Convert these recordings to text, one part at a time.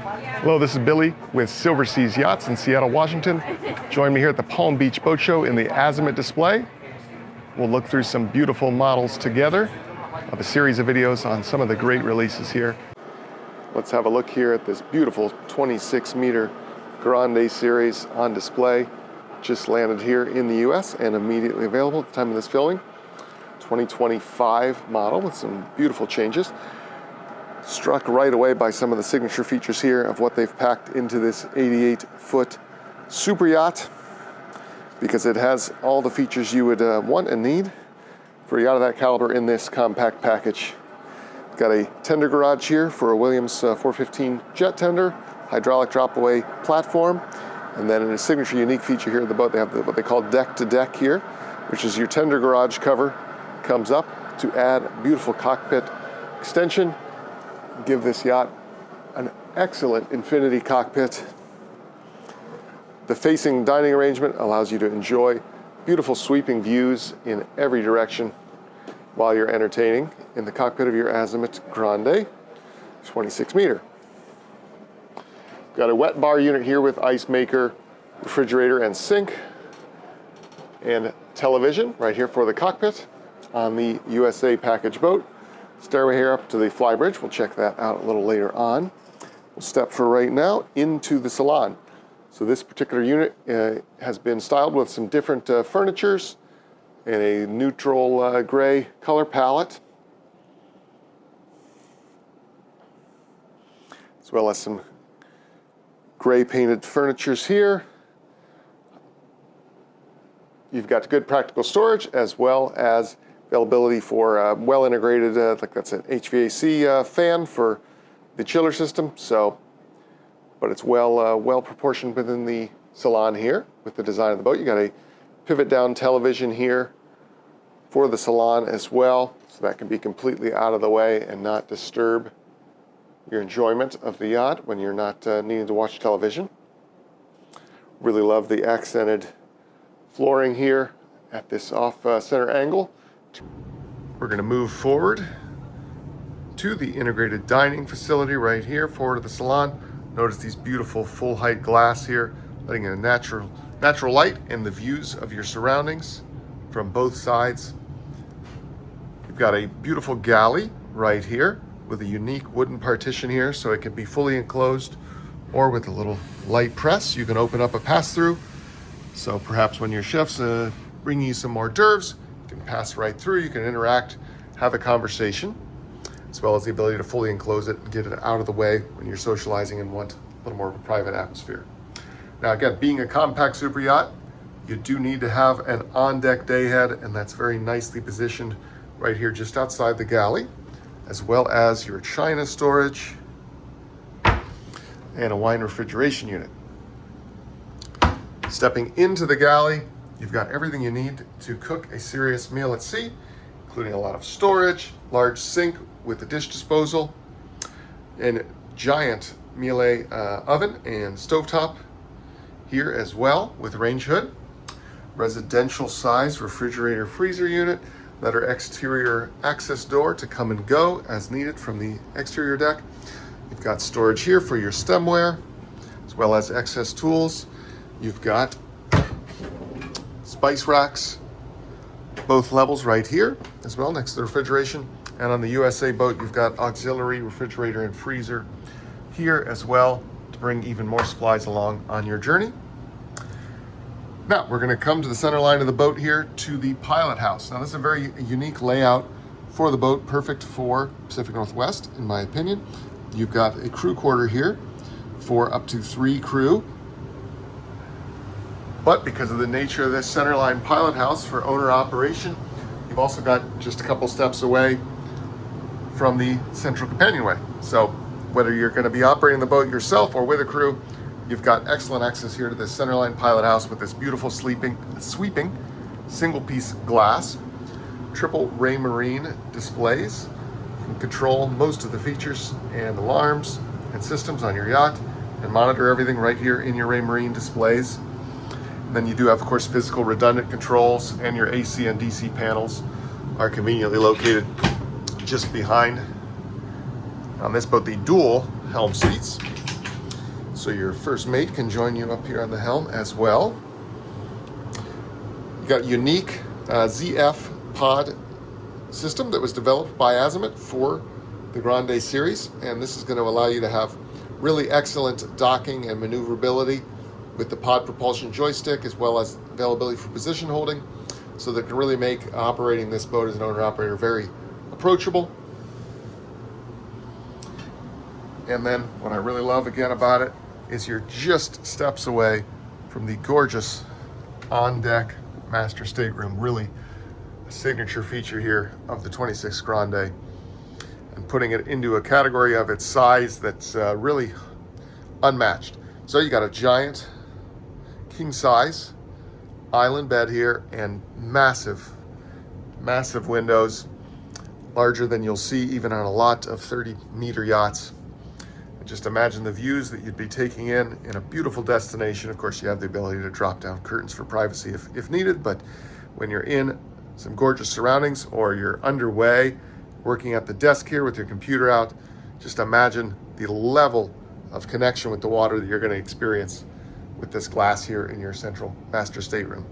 Hello, this is Billy with Silver Seas Yachts in Seattle, Washington. Join me here at the Palm Beach Boat Show in the Azimut display. We'll look through some beautiful models together of a series of videos on some of the great releases here. Let's have a look here at this beautiful 26-meter Grande series on display. Just landed here in the US and immediately available at the time of this filming. 2025 model with some beautiful changes. Struck right away by some of the signature features here of what they've packed into this 88-foot super yacht, because it has all the features you would want and need for a yacht of that caliber in this compact package. Got a tender garage here for a Williams 415 jet tender, hydraulic drop-away platform, and then in a signature unique feature here of the boat, they have what they call deck-to-deck here, which is your tender garage cover comes up to add beautiful cockpit extension. Give this yacht an excellent infinity cockpit. The facing dining arrangement allows you to enjoy beautiful sweeping views in every direction while you're entertaining in the cockpit of your Azimut Grande 26-meter. Got a wet bar unit here with ice maker, refrigerator, and sink, and television right here for the cockpit on the USA package boat. Stairway here up to the Flybridge. We'll check that out a little later on. We'll step for right now into the Salon. So this particular unit has been styled with some different furnitures and a neutral gray color palette, as well as some gray painted furnitures here. You've got good practical storage as well as availability for well integrated, like that's an HVAC fan for the chiller system. So, but it's well proportioned within the Salon here with the design of the boat. You got a pivot down television here for the Salon as well, so that can be completely out of the way and not disturb your enjoyment of the yacht when you're not needing to watch television. Really love the accented flooring here at this off center angle. We're going to move forward to the integrated dining facility right here forward of the Salon. Notice these beautiful full height glass here, letting in a natural light and the views of your surroundings from both sides. You've got a beautiful galley right here with a unique wooden partition here, so it can be fully enclosed, or with a little light press you can open up a pass-through. So perhaps when your chef's bringing you some hors d'oeuvres, you can pass right through, you can interact, have a conversation, as well as the ability to fully enclose it and get it out of the way when you're socializing and want a little more of a private atmosphere. Now again, being a compact super yacht, you do need to have an on-deck day head, and that's very nicely positioned right here just outside the galley, as well as your china storage and a wine refrigeration unit. Stepping into the galley, you've got everything you need to cook a serious meal at sea, including a lot of storage, large sink with a dish disposal, and giant Miele oven and stovetop here as well with range hood, residential size refrigerator freezer unit, leather exterior access door to come and go as needed from the exterior deck. You've got storage here for your stemware, as well as excess tools. You've got spice racks, both levels right here as well next to the refrigeration. And on the USA boat, you've got auxiliary refrigerator and freezer here as well to bring even more supplies along on your journey. Now we're going to come to the center line of the boat here to the pilot house. Now this is a very unique layout for the boat, perfect for Pacific Northwest in my opinion. You've got a crew quarter here for up to 3 crew. But because of the nature of this centerline pilot house for owner operation, you've also got just a couple steps away from the central companionway. So whether you're going to be operating the boat yourself or with a crew, you've got excellent access here to this centerline pilot house with this beautiful sweeping single-piece glass, triple ray marine displays. You can control most of the features and alarms and systems on your yacht and monitor everything right here in your ray marine displays. Then you do have, of course, physical redundant controls, and your AC and DC panels are conveniently located just behind, on this boat, the dual helm seats. so your first mate can join you up here on the helm as well. You got a unique ZF pod system that was developed by Azimut for the Grande series, and this is going to allow you to have really excellent docking and maneuverability with the pod propulsion joystick, as well as availability for position holding, so that can really make operating this boat as an owner-operator very approachable. And then what I really love again about it is you're just steps away from the gorgeous on-deck master stateroom, really a signature feature here of the 26 Grande, and putting it into a category of its size that's really unmatched. So you got a giant king size island bed here and massive windows, larger than you'll see even on a lot of 30-meter yachts. And just imagine the views that you'd be taking in a beautiful destination. Of course, you have the ability to drop down curtains for privacy if needed, but when you're in some gorgeous surroundings or you're underway working at the desk here with your computer out, just imagine the level of connection with the water that you're going to experience with this glass here in your central master stateroom.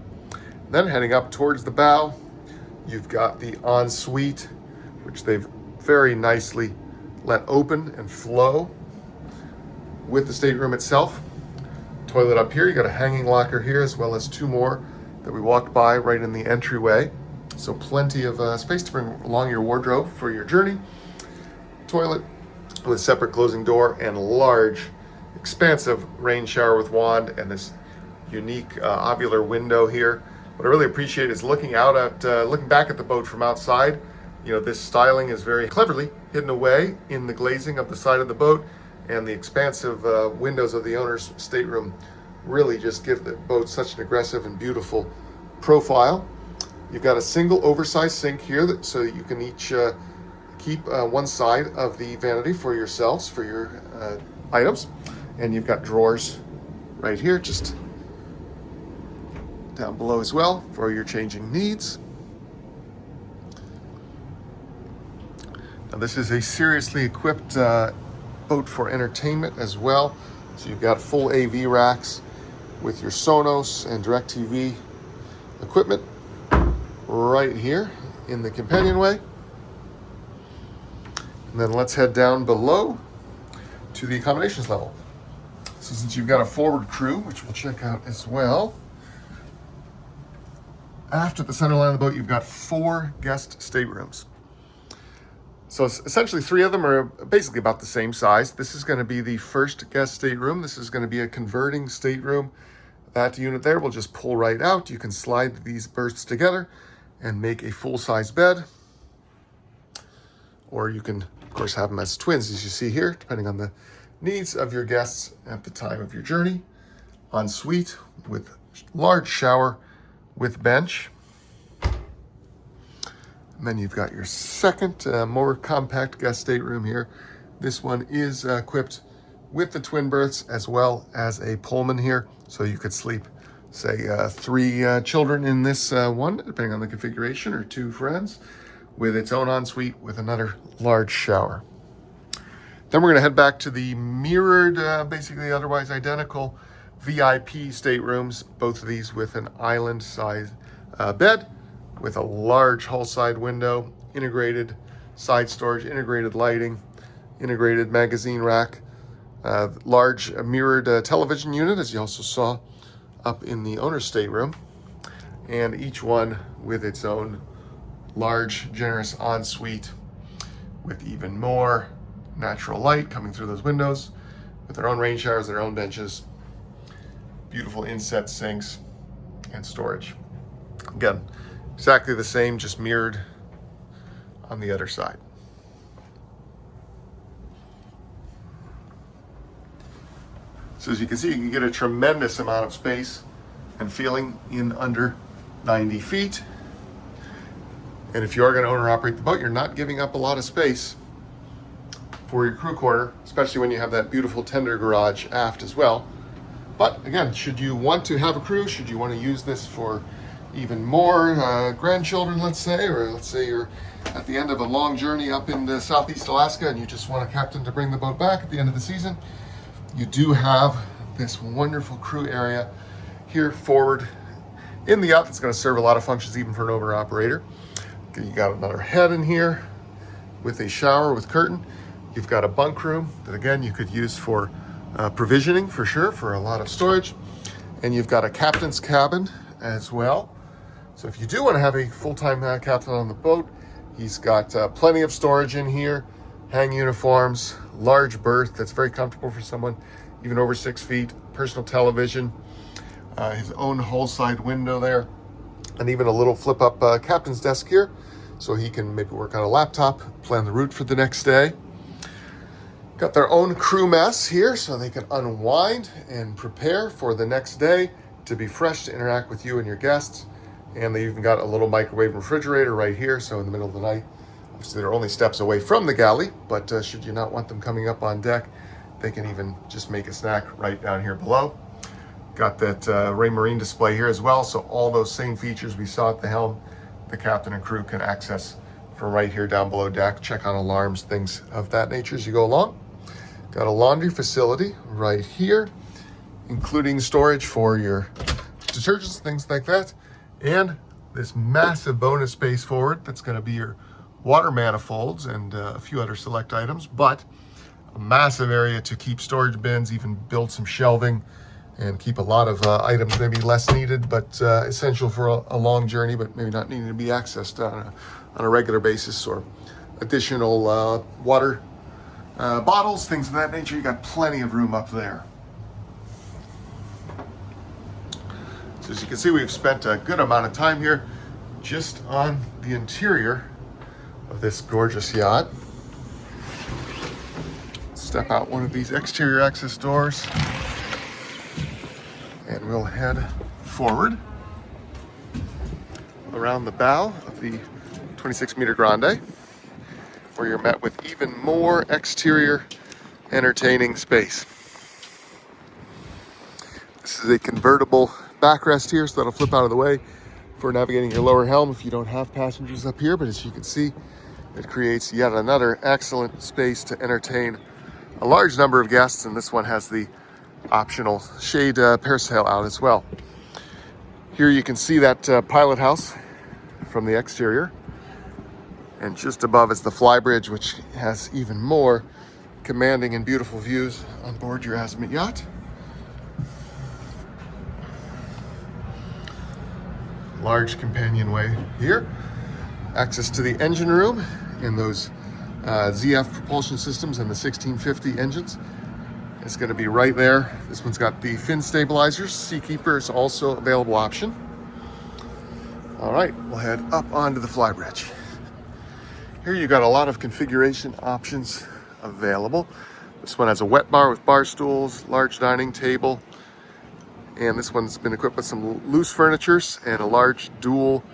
Then heading up towards the bow, you've got the ensuite, which they've very nicely let open and flow with the stateroom itself. Toilet up here, you got a hanging locker here, as well as two more that we walked by right in the entryway. So plenty of space to bring along your wardrobe for your journey. Toilet with separate closing door and large, expansive rain shower with wand, and this unique ovular window here. What I really appreciate is looking back at the boat from outside. You know, this styling is very cleverly hidden away in the glazing of the side of the boat, and the expansive windows of the owner's stateroom really just give the boat such an aggressive and beautiful profile. You've got a single oversized sink here, so you can each keep one side of the vanity for yourselves, for your items. And you've got drawers right here, just down below as well, for your changing needs. Now this is a seriously equipped boat for entertainment as well. So you've got full AV racks with your Sonos and DirecTV equipment right here in the companionway. And then let's head down below to the accommodations level. So since you've got a forward crew, which we'll check out as well, aft at the center line of the boat, you've got 4 guest staterooms. So essentially 3 of them are basically about the same size. This is going to be the first guest stateroom. This is going to be a converting stateroom. That unit there will just pull right out. You can slide these berths together and make a full-size bed. Or you can, of course, have them as twins, as you see here, depending on the needs of your guests at the time of your journey. Ensuite with large shower with bench. And then you've got your second, more compact guest stateroom here. This one is equipped with the twin berths as well as a Pullman here. So you could sleep, say, 3 children in this one, depending on the configuration, or 2 friends, with its own ensuite with another large shower. Then we're going to head back to the mirrored, basically otherwise identical VIP staterooms, both of these with an island-sized bed, with a large hull-side window, integrated side storage, integrated lighting, integrated magazine rack, large mirrored television unit, as you also saw up in the owner's stateroom, and each one with its own large, generous ensuite with even more natural light coming through those windows, with their own rain showers, their own benches, beautiful inset sinks, and storage. Again, exactly the same, just mirrored on the other side. So as you can see, you can get a tremendous amount of space and feeling in under 90 feet. And if you are going to own or operate the boat, you're not giving up a lot of space for your crew quarter, especially when you have that beautiful tender garage aft as well. But again, should you want to have a crew, should you want to use this for even more grandchildren, let's say, or let's say you're at the end of a long journey up into Southeast Alaska and you just want a captain to bring the boat back at the end of the season, You do have this wonderful crew area here forward in the yacht that's going to serve a lot of functions even for an owner operator. You got another head in here with a shower with curtain. You've got a bunk room that again you could use for provisioning for sure, for a lot of storage. And you've got a captain's cabin as well. So if you do want to have a full-time captain on the boat, he's got plenty of storage in here, hang uniforms, large berth that's very comfortable for someone even over 6 feet, personal television, his own hull side window there, and even a little flip-up captain's desk here, so he can maybe work on a laptop, plan the route for the next day. Got their own crew mess here, so they can unwind and prepare for the next day to be fresh to interact with you and your guests. And they even got a little microwave and refrigerator right here, so in the middle of the night, obviously they're only steps away from the galley, but should you not want them coming up on deck, they can even just make a snack right down here below. Got that Ray Marine display here as well, so all those same features we saw at the helm, the captain and crew can access from right here down below deck, check on alarms, things of that nature as you go along. Got a laundry facility right here, including storage for your detergents, things like that. And this massive bonus space forward that's going to be your water manifolds and a few other select items, but a massive area to keep storage bins, even build some shelving and keep a lot of items maybe less needed, but essential for a long journey, but maybe not needing to be accessed on a regular basis, or additional water bottles, things of that nature. You got plenty of room up there. So as you can see, we've spent a good amount of time here just on the interior of this gorgeous yacht. Step out one of these exterior access doors and we'll head forward around the bow of the 26-meter Grande, where you're met with even more exterior entertaining space. This is a convertible backrest here, so that'll flip out of the way for navigating your lower helm if you don't have passengers up here. But as you can see, it creates yet another excellent space to entertain a large number of guests, and this one has the optional shade parasail out as well. Here you can see that pilot house from the exterior, and just above is the Flybridge, which has even more commanding and beautiful views on board your Azimut yacht. Large companionway here, access to the engine room and those ZF propulsion systems and the 1650 engines is going to be right there. This one's got the fin stabilizers. Seakeeper is also an available option. All right, we'll head up onto the Flybridge. Here you got a lot of configuration options available. This one has a wet bar with bar stools, large dining table, and this one's been equipped with some loose furnitures and a large dual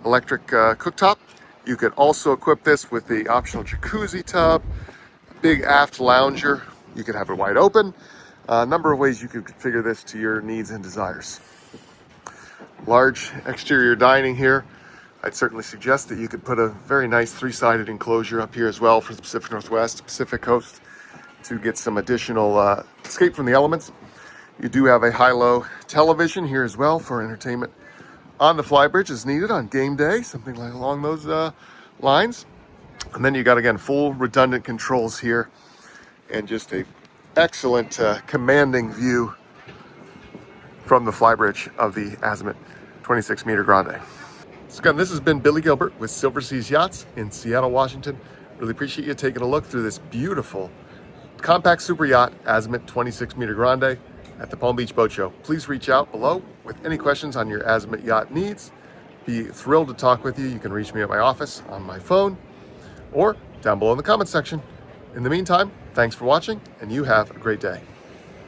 electric cooktop. You could also equip this with the optional jacuzzi tub, big aft lounger. You could have it wide open. A number of ways you could configure this to your needs and desires. Large exterior dining here. I'd certainly suggest that you could put a very nice three-sided enclosure up here as well for the Pacific Northwest, Pacific Coast, to get some additional escape from the elements. You do have a high-low television here as well for entertainment on the Flybridge as needed on game day, something like along those lines. And then you got, again, full redundant controls here and just a excellent commanding view from the Flybridge of the Azimut 26-meter Grande. So again, this has been Billy Gilbert with Silver Seas Yachts in Seattle, Washington. Really appreciate you taking a look through this beautiful compact super yacht Azimut 26-meter Grande at the Palm Beach Boat Show. Please reach out below with any questions on your Azimut yacht needs. Be thrilled to talk with you. You can reach me at my office on my phone or down below in the comments section. In the meantime, thanks for watching and you have a great day.